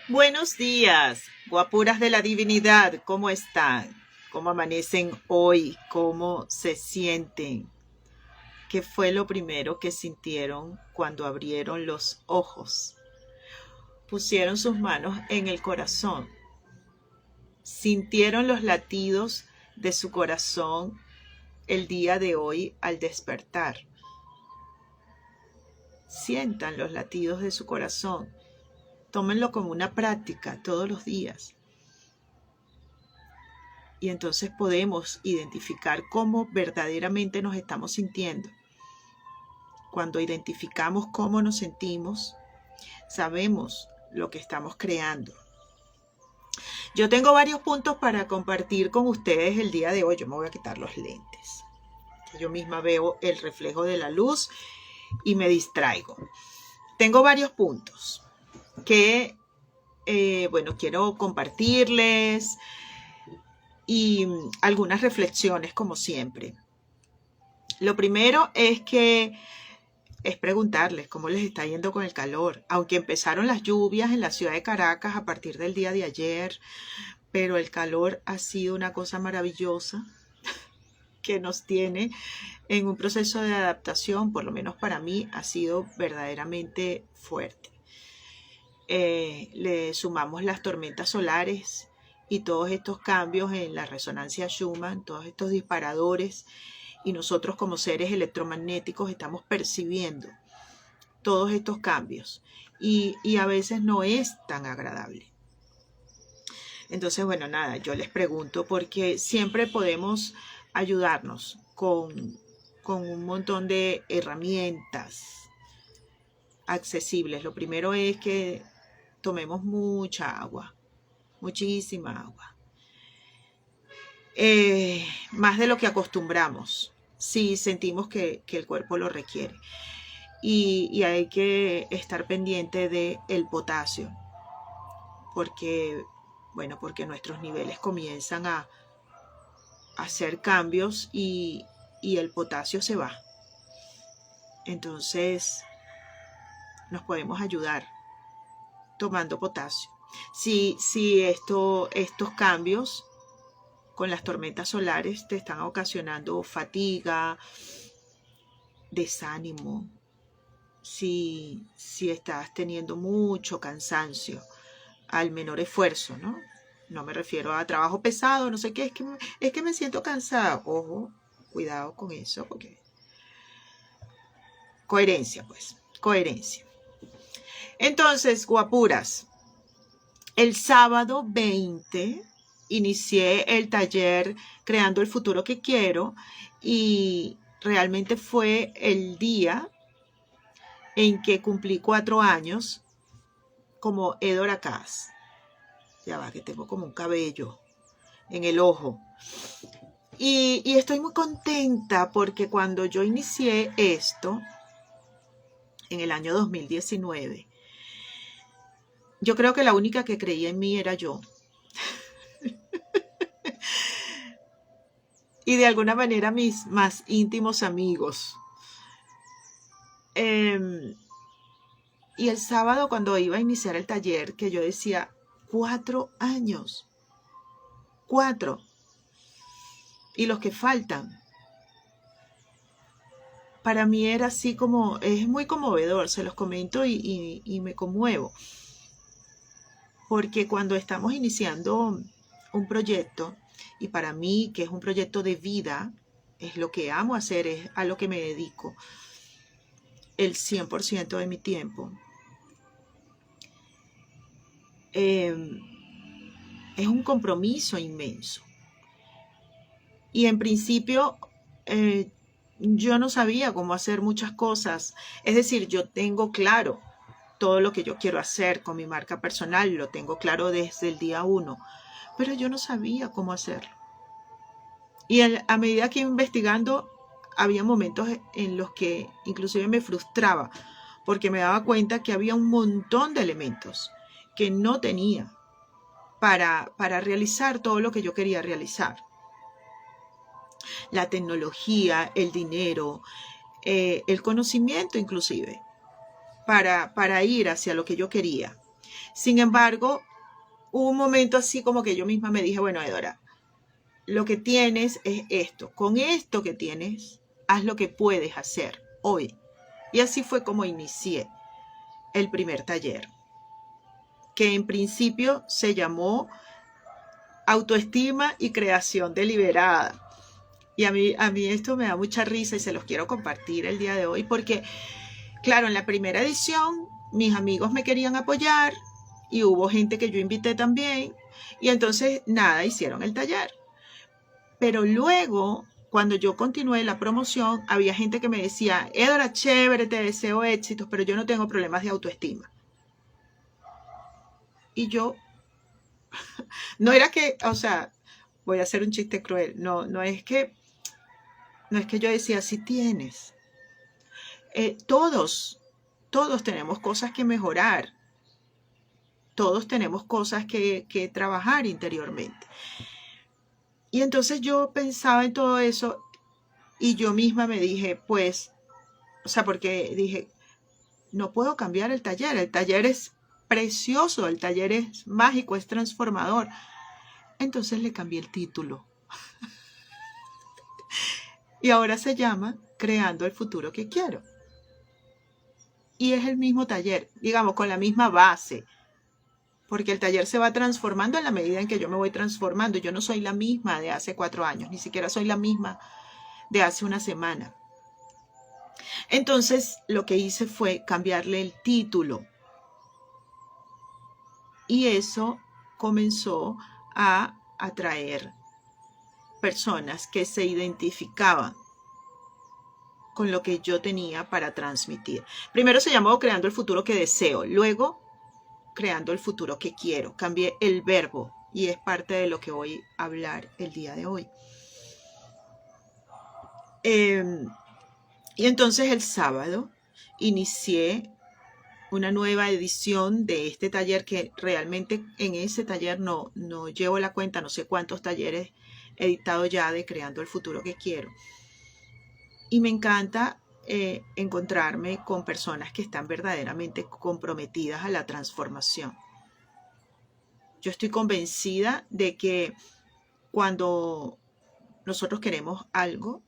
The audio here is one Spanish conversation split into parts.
Buenos días, guapuras de la divinidad, ¿cómo están? ¿Cómo amanecen hoy? ¿Cómo se sienten? ¿Qué fue lo primero que sintieron cuando abrieron los ojos? Pusieron sus manos en el corazón, sintieron los latidos de su corazón el día de hoy al despertar. Sientan los latidos de su corazón, tómenlo como una práctica todos los días. Y entonces podemos identificar cómo verdaderamente nos estamos sintiendo. Cuando identificamos cómo nos sentimos, sabemos lo que estamos creando. Yo tengo varios puntos para compartir con ustedes el día de hoy. Yo me voy a quitar los lentes. Yo misma veo el reflejo de la luz y me distraigo. Tengo varios puntos que, quiero compartirles y algunas reflexiones como siempre. Lo primero es preguntarles cómo les está yendo con el calor, aunque empezaron las lluvias en la ciudad de Caracas a partir del día de ayer, pero el calor ha sido una cosa maravillosa que nos tiene en un proceso de adaptación, por lo menos para mí, ha sido verdaderamente fuerte. Le sumamos las tormentas solares y todos estos cambios en la resonancia Schumann, todos estos disparadores, y nosotros como seres electromagnéticos estamos percibiendo todos estos cambios y a veces no es tan agradable. Entonces, nada, yo les pregunto porque siempre podemos ayudarnos con un montón de herramientas accesibles. Lo primero es que tomemos mucha agua, muchísima agua. Más de lo que acostumbramos, si sentimos que el cuerpo lo requiere. Y hay que estar pendiente del potasio, porque nuestros niveles comienzan a hacer cambios y el potasio se va. Entonces nos podemos ayudar tomando potasio. Si estos cambios con las tormentas solares te están ocasionando fatiga, desánimo, si estás teniendo mucho cansancio al menor esfuerzo, ¿no? No me refiero a trabajo pesado, no sé qué, es que me siento cansada. Ojo, cuidado con eso, porque coherencia, coherencia. Entonces, guapuras, el sábado 20 inicié el taller Creando el Futuro que Quiero y realmente fue el día en que cumplí 4 años como Edora Cass. Ya va, que tengo como un cabello en el ojo. Y estoy muy contenta porque cuando yo inicié esto, en el año 2019, yo creo que la única que creía en mí era yo. Y de alguna manera mis más íntimos amigos. Y el sábado cuando iba a iniciar el taller, que yo decía, 4 años. 4. Y los que faltan. Para mí era así como, es muy conmovedor, se los comento y me conmuevo. Porque cuando estamos iniciando un proyecto, y para mí que es un proyecto de vida, es lo que amo hacer, es a lo que me dedico el 100% de mi tiempo. Es un compromiso inmenso. Y en principio yo no sabía cómo hacer muchas cosas. Es decir, yo tengo claro todo lo que yo quiero hacer con mi marca personal, lo tengo claro desde el día 1, pero yo no sabía cómo hacerlo. Y a medida que iba investigando, había momentos en los que inclusive me frustraba, porque me daba cuenta que había un montón de elementos que no tenía para realizar todo lo que yo quería realizar. La tecnología, el dinero, el conocimiento inclusive, para ir hacia lo que yo quería. Sin embargo, hubo un momento así como que yo misma me dije, bueno, Edora, lo que tienes es esto. Con esto que tienes, haz lo que puedes hacer hoy. Y así fue como inicié el primer taller, que en principio se llamó Autoestima y Creación Deliberada. Y a mí esto me da mucha risa y se los quiero compartir el día de hoy porque, claro, en la primera edición mis amigos me querían apoyar y hubo gente que yo invité también y entonces nada, hicieron el taller. Pero luego, cuando yo continué la promoción, había gente que me decía, Edora, chévere, te deseo éxitos, pero yo no tengo problemas de autoestima. Y yo, no era que, o sea, voy a hacer un chiste cruel, no es que yo decía, sí tienes. Todos tenemos cosas que mejorar, todos tenemos cosas que trabajar interiormente. Y entonces yo pensaba en todo eso y yo misma me dije, pues, o sea, porque dije, no puedo cambiar el taller es precioso, el taller es mágico, es transformador. Entonces le cambié el título. Y ahora se llama Creando el futuro que quiero. Y es el mismo taller, digamos, con la misma base. Porque el taller se va transformando en la medida en que yo me voy transformando. Yo no soy la misma de hace 4 años, ni siquiera soy la misma de hace una semana. Entonces, lo que hice fue cambiarle el título. Y eso comenzó a atraer personas que se identificaban con lo que yo tenía para transmitir. Primero se llamó Creando el futuro que deseo, luego Creando el futuro que quiero. Cambié el verbo y es parte de lo que voy a hablar el día de hoy. Y entonces el sábado inicié una nueva edición de este taller que realmente en ese taller no llevo la cuenta, no sé cuántos talleres he editado ya de Creando el futuro que quiero. Y me encanta encontrarme con personas que están verdaderamente comprometidas a la transformación. Yo estoy convencida de que cuando nosotros queremos algo,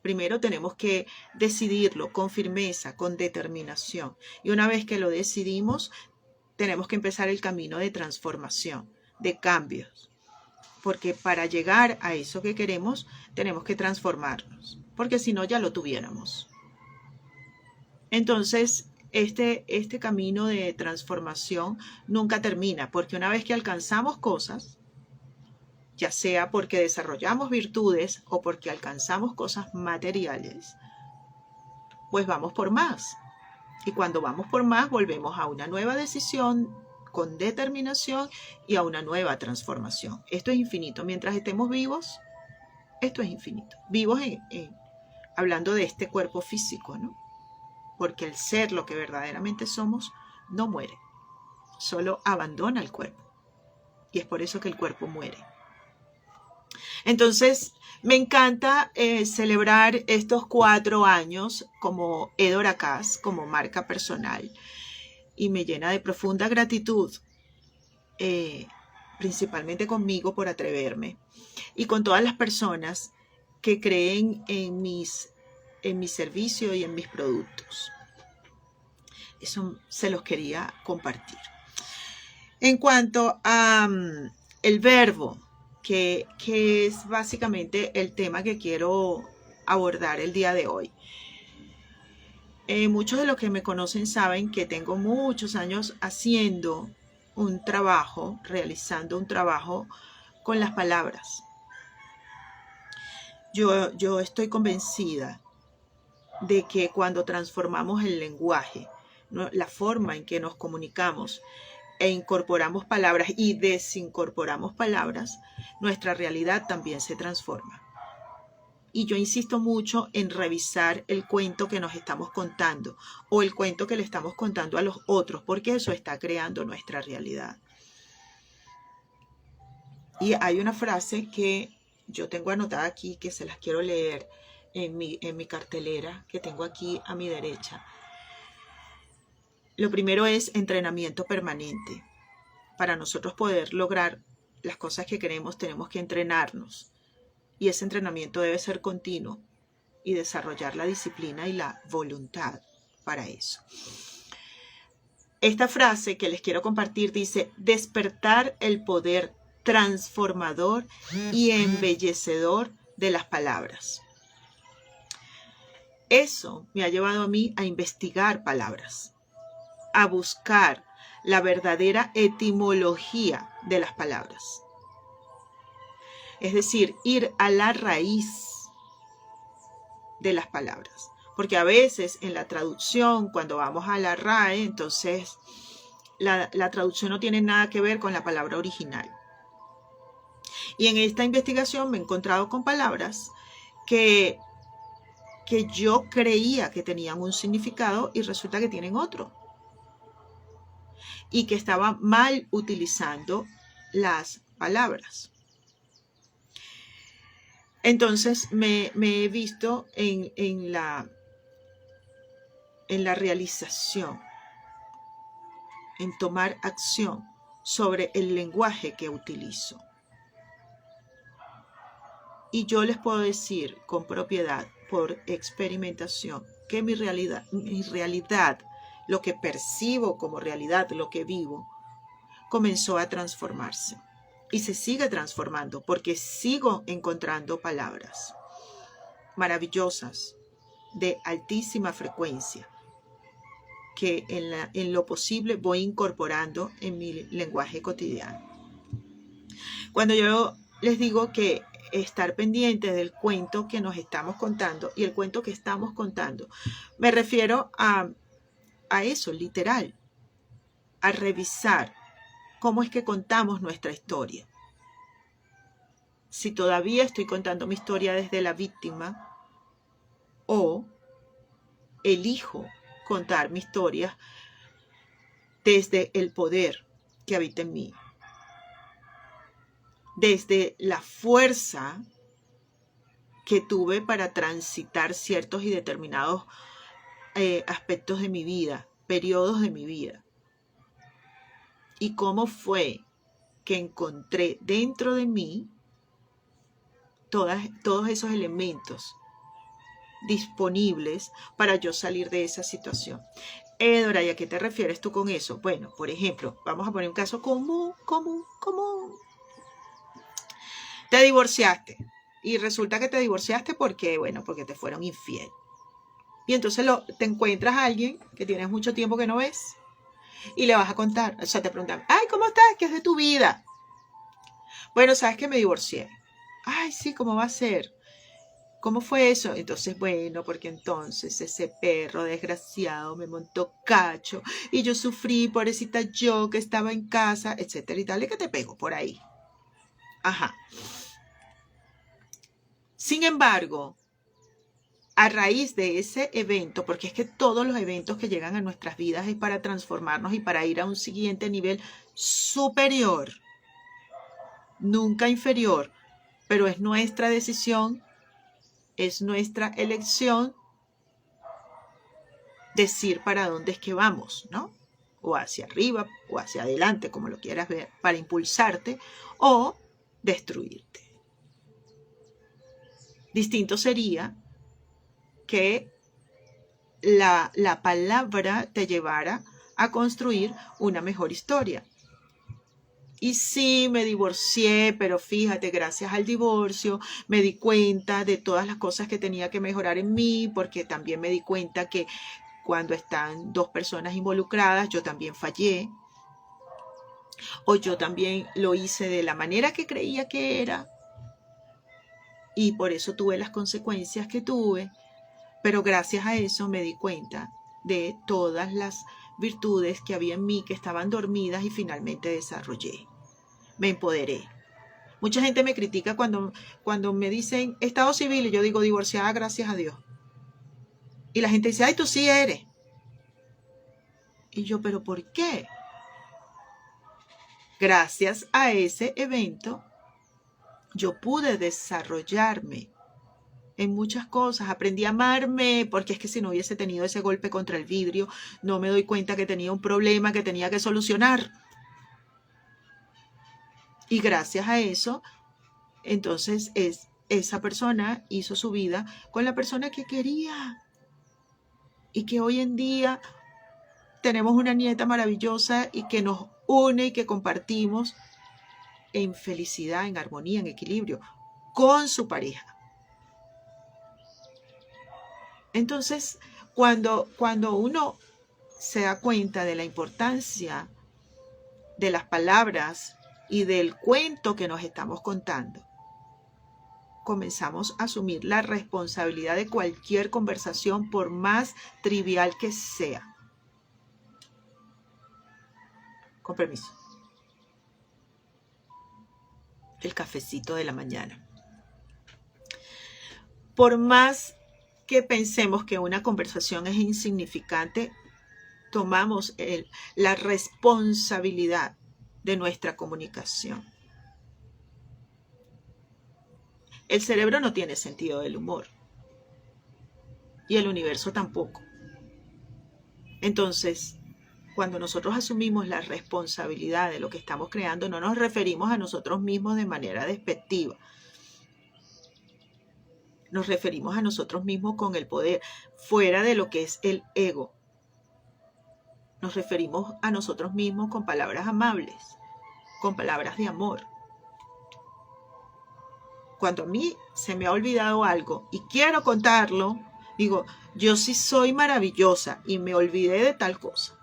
primero tenemos que decidirlo con firmeza, con determinación. Y una vez que lo decidimos, tenemos que empezar el camino de transformación, de cambios. Porque para llegar a eso que queremos, tenemos que transformarnos. Porque si no, ya lo tuviéramos. Entonces, este camino de transformación nunca termina. Porque una vez que alcanzamos cosas, ya sea porque desarrollamos virtudes o porque alcanzamos cosas materiales, pues vamos por más. Y cuando vamos por más, volvemos a una nueva decisión con determinación y a una nueva transformación. Esto es infinito. Mientras estemos vivos, esto es infinito. Vivos hablando de este cuerpo físico, ¿no? Porque el ser, lo que verdaderamente somos, no muere. Solo abandona el cuerpo. Y es por eso que el cuerpo muere. Entonces, me encanta celebrar estos 4 años como Edora Cass, como marca personal. Y me llena de profunda gratitud, principalmente conmigo por atreverme. Y con todas las personas que creen en mi servicio y en mis productos. Eso se los quería compartir. En cuanto a el verbo, que es básicamente el tema que quiero abordar el día de hoy. Muchos de los que me conocen saben que tengo muchos años haciendo un trabajo, realizando un trabajo con las palabras. Yo estoy convencida de que cuando transformamos el lenguaje, ¿no?, la forma en que nos comunicamos, e incorporamos palabras y desincorporamos palabras, nuestra realidad también se transforma. Y yo insisto mucho en revisar el cuento que nos estamos contando o el cuento que le estamos contando a los otros, porque eso está creando nuestra realidad. Y hay una frase que yo tengo anotada aquí, que se las quiero leer en mi cartelera que tengo aquí a mi derecha. Lo primero es entrenamiento permanente. Para nosotros poder lograr las cosas que queremos, tenemos que entrenarnos. Y ese entrenamiento debe ser continuo y desarrollar la disciplina y la voluntad para eso. Esta frase que les quiero compartir dice: despertar el poder transformador y embellecedor de las palabras. Eso me ha llevado a mí a investigar palabras, a buscar la verdadera etimología de las palabras. Es decir, ir a la raíz de las palabras. Porque a veces en la traducción, cuando vamos a la RAE, entonces la traducción no tiene nada que ver con la palabra original. Y en esta investigación me he encontrado con palabras que yo creía que tenían un significado y resulta que tienen otro. Y que estaba mal utilizando las palabras. Entonces me he visto en la realización, en tomar acción sobre el lenguaje que utilizo. Y yo les puedo decir con propiedad, por experimentación, que mi realidad, lo que percibo como realidad, lo que vivo, comenzó a transformarse. Y se sigue transformando porque sigo encontrando palabras maravillosas de altísima frecuencia que en lo posible voy incorporando en mi lenguaje cotidiano. Cuando yo les digo que estar pendientes del cuento que nos estamos contando y el cuento que estamos contando, me refiero a eso, literal, a revisar cómo es que contamos nuestra historia. Si todavía estoy contando mi historia desde la víctima o elijo contar mi historia desde el poder que habita en mí, desde la fuerza que tuve para transitar ciertos y determinados aspectos de mi vida, periodos de mi vida. Y cómo fue que encontré dentro de mí todos esos elementos disponibles para yo salir de esa situación. Dora, ¿y a qué te refieres tú con eso? Bueno, por ejemplo, vamos a poner un caso común. Te divorciaste y resulta que te divorciaste porque te fueron infiel. Y entonces te encuentras a alguien que tienes mucho tiempo que no ves y le vas a contar. O sea, te preguntan, ay, ¿cómo estás? ¿Qué es de tu vida? Bueno, sabes que me divorcié. Ay, sí, ¿cómo va a ser? ¿Cómo fue eso? Entonces, bueno, porque entonces ese perro desgraciado me montó cacho y yo sufrí, pobrecita yo que estaba en casa, etcétera y tal, y que te pego por ahí. Ajá. Sin embargo, a raíz de ese evento, porque es que todos los eventos que llegan a nuestras vidas es para transformarnos y para ir a un siguiente nivel superior, nunca inferior, pero es nuestra decisión, es nuestra elección decir para dónde es que vamos, ¿no? O hacia arriba, o hacia adelante, como lo quieras ver, para impulsarte o destruirte. Distinto sería que la palabra te llevara a construir una mejor historia. Y sí, me divorcié, pero fíjate, gracias al divorcio me di cuenta de todas las cosas que tenía que mejorar en mí, porque también me di cuenta que cuando están dos personas involucradas, yo también fallé, o yo también lo hice de la manera que creía que era, y por eso tuve las consecuencias que tuve. Pero gracias a eso me di cuenta de todas las virtudes que había en mí que estaban dormidas y finalmente desarrollé. Me empoderé. Mucha gente me critica cuando me dicen estado civil y yo digo divorciada, gracias a Dios. Y la gente dice, ay, tú sí eres. Y yo, ¿pero por qué? Gracias a ese evento, yo pude desarrollarme en muchas cosas. Aprendí a amarme, porque es que si no hubiese tenido ese golpe contra el vidrio, no me doy cuenta que tenía un problema que tenía que solucionar. Y gracias a eso, entonces esa persona hizo su vida con la persona que quería. Y que hoy en día tenemos una nieta maravillosa y que nos une y que compartimos en felicidad, en armonía, en equilibrio con su pareja. Entonces, cuando uno se da cuenta de la importancia de las palabras y del cuento que nos estamos contando, comenzamos a asumir la responsabilidad de cualquier conversación, por más trivial que sea. Con permiso. El cafecito de la mañana. Por más que pensemos que una conversación es insignificante, tomamos la responsabilidad de nuestra comunicación. El cerebro no tiene sentido del humor y el universo tampoco. Entonces, cuando nosotros asumimos la responsabilidad de lo que estamos creando, no nos referimos a nosotros mismos de manera despectiva. Nos referimos a nosotros mismos con el poder, fuera de lo que es el ego. Nos referimos a nosotros mismos con palabras amables, con palabras de amor. Cuando a mí se me ha olvidado algo y quiero contarlo, digo, yo sí soy maravillosa y me olvidé de tal cosa.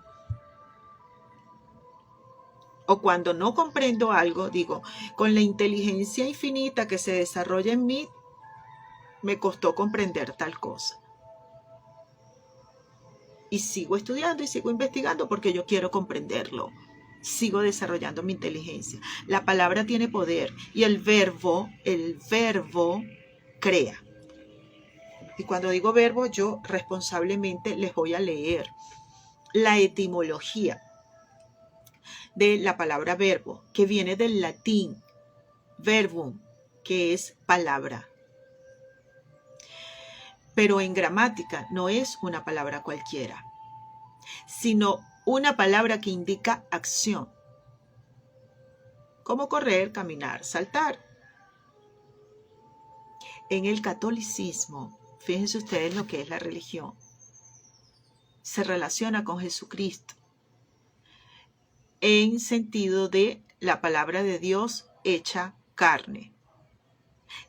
O cuando no comprendo algo, digo, con la inteligencia infinita que se desarrolla en mí, me costó comprender tal cosa. Y sigo estudiando y sigo investigando porque yo quiero comprenderlo. Sigo desarrollando mi inteligencia. La palabra tiene poder y el verbo crea. Y cuando digo verbo, yo responsablemente les voy a leer la etimología de la palabra verbo, que viene del latín verbum, que es palabra. Pero en gramática no es una palabra cualquiera, sino una palabra que indica acción, como correr, caminar, saltar. En el catolicismo, fíjense ustedes lo que es la religión, se relaciona con Jesucristo en sentido de la palabra de Dios hecha carne.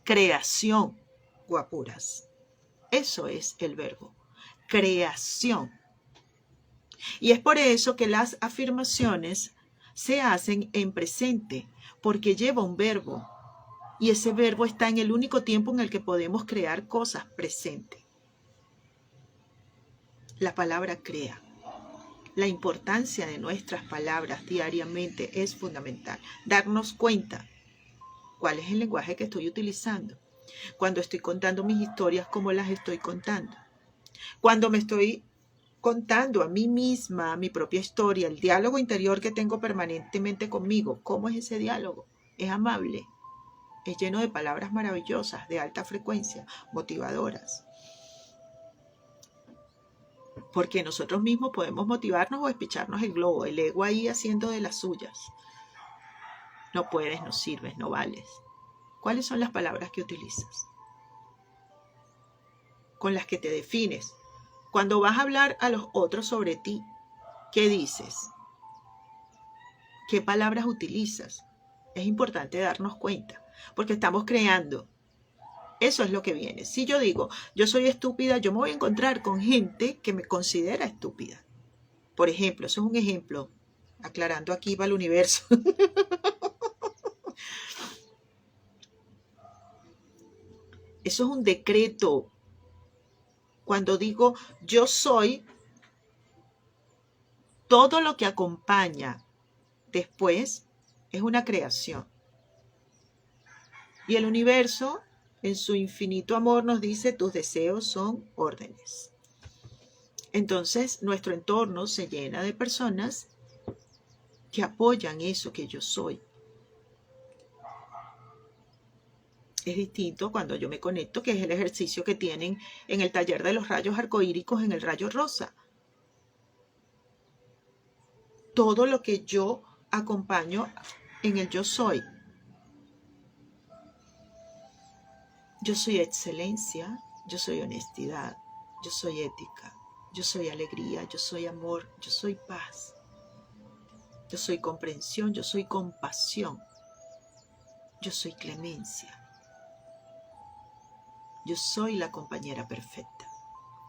Creación, guapuras. Eso es el verbo, creación. Y es por eso que las afirmaciones se hacen en presente, porque lleva un verbo. Y ese verbo está en el único tiempo en el que podemos crear cosas, presente. La palabra crea. La importancia de nuestras palabras diariamente es fundamental. Darnos cuenta cuál es el lenguaje que estoy utilizando. Cuando estoy contando mis historias, cómo las estoy contando. Cuando me estoy contando a mí misma mi propia historia, el diálogo interior que tengo permanentemente conmigo, ¿cómo es ese diálogo? Es amable, es lleno de palabras maravillosas, de alta frecuencia, motivadoras. Porque nosotros mismos podemos motivarnos o espicharnos el globo, el ego ahí haciendo de las suyas. No puedes, no sirves, no vales. ¿Cuáles son las palabras que utilizas? Con las que te defines. Cuando vas a hablar a los otros sobre ti, ¿qué dices? ¿Qué palabras utilizas? Es importante darnos cuenta, porque estamos creando. Eso es lo que viene. Si yo digo, yo soy estúpida, yo me voy a encontrar con gente que me considera estúpida. Por ejemplo, eso es un ejemplo, aclarando aquí para el universo. Eso es un decreto. Cuando digo, yo soy, todo lo que acompaña después es una creación. Y el universo, en su infinito amor, nos dice, tus deseos son órdenes. Entonces, nuestro entorno se llena de personas que apoyan eso que yo soy. Es distinto cuando yo me conecto, que es el ejercicio que tienen en el taller de los rayos arcoíricos en el rayo rosa. Todo lo que yo acompaño en el yo soy. Yo soy excelencia, yo soy honestidad, yo soy ética, yo soy alegría, yo soy amor, yo soy paz. Yo soy comprensión, yo soy compasión, yo soy clemencia. Yo soy la compañera perfecta.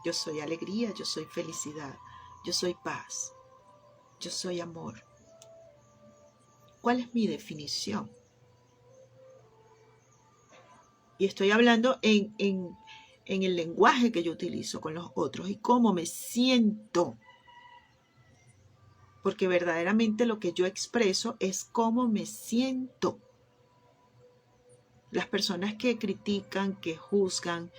Yo soy alegría, yo soy felicidad, yo soy paz, yo soy amor. ¿Cuál es mi definición? Y estoy hablando en el lenguaje que yo utilizo con los otros y cómo me siento. Porque verdaderamente lo que yo expreso es cómo me siento. Las personas que critican, que juzgan,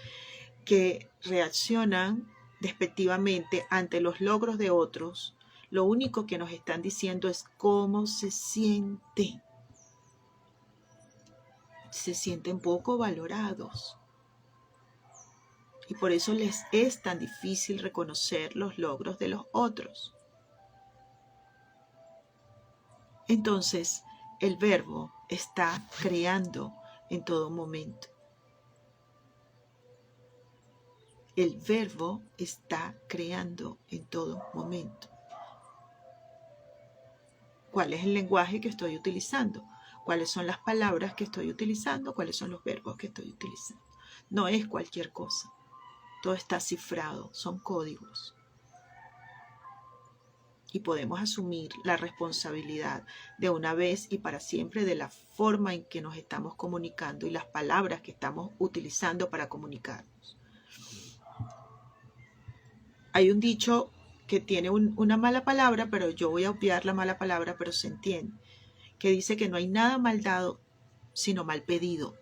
que reaccionan despectivamente ante los logros de otros, lo único que nos están diciendo es cómo se sienten. Se sienten poco valorados. Y por eso les es tan difícil reconocer los logros de los otros. Entonces, el verbo está creando en todo momento. El verbo está creando en todo momento. ¿Cuál es el lenguaje que estoy utilizando? ¿Cuáles son las palabras que estoy utilizando? ¿Cuáles son los verbos que estoy utilizando? No es cualquier cosa. Todo está cifrado, son códigos. Y podemos asumir la responsabilidad de una vez y para siempre de la forma en que nos estamos comunicando y las palabras que estamos utilizando para comunicarnos. Hay un dicho que tiene una mala palabra, pero yo voy a obviar la mala palabra, pero se entiende, que dice que no hay nada mal dado, sino mal pedido.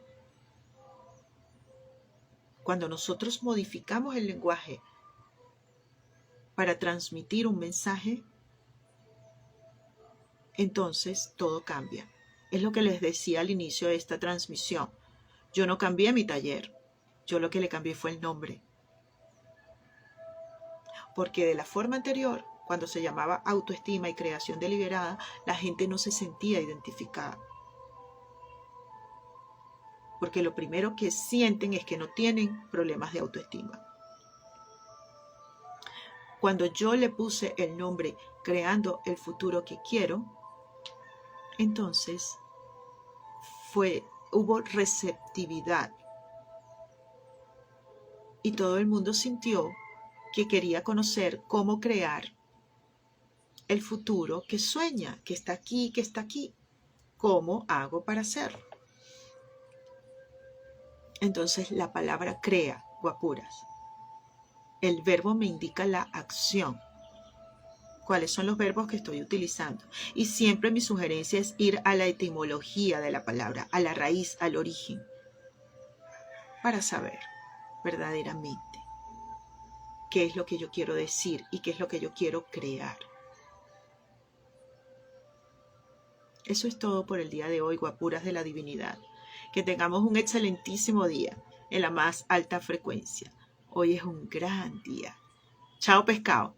Cuando nosotros modificamos el lenguaje para transmitir un mensaje, entonces todo cambia. Es lo que les decía al inicio de esta transmisión. Yo no cambié mi taller, yo lo que le cambié fue el nombre. Porque de la forma anterior, cuando se llamaba autoestima y creación deliberada, la gente no se sentía identificada. Porque lo primero que sienten es que no tienen problemas de autoestima. Cuando yo le puse el nombre creando el futuro que quiero, entonces hubo receptividad. Y todo el mundo sintió que quería conocer cómo crear el futuro que sueña, que está aquí, que está aquí. ¿Cómo hago para hacerlo? Entonces la palabra crea, guapuras. El verbo me indica la acción. ¿Cuáles son los verbos que estoy utilizando? Y siempre mi sugerencia es ir a la etimología de la palabra, a la raíz, al origen, para saber verdaderamente qué es lo que yo quiero decir y qué es lo que yo quiero crear. Eso es todo por el día de hoy, guapuras de la divinidad. Que tengamos un excelentísimo día en la más alta frecuencia. Hoy es un gran día. Chao, pescado.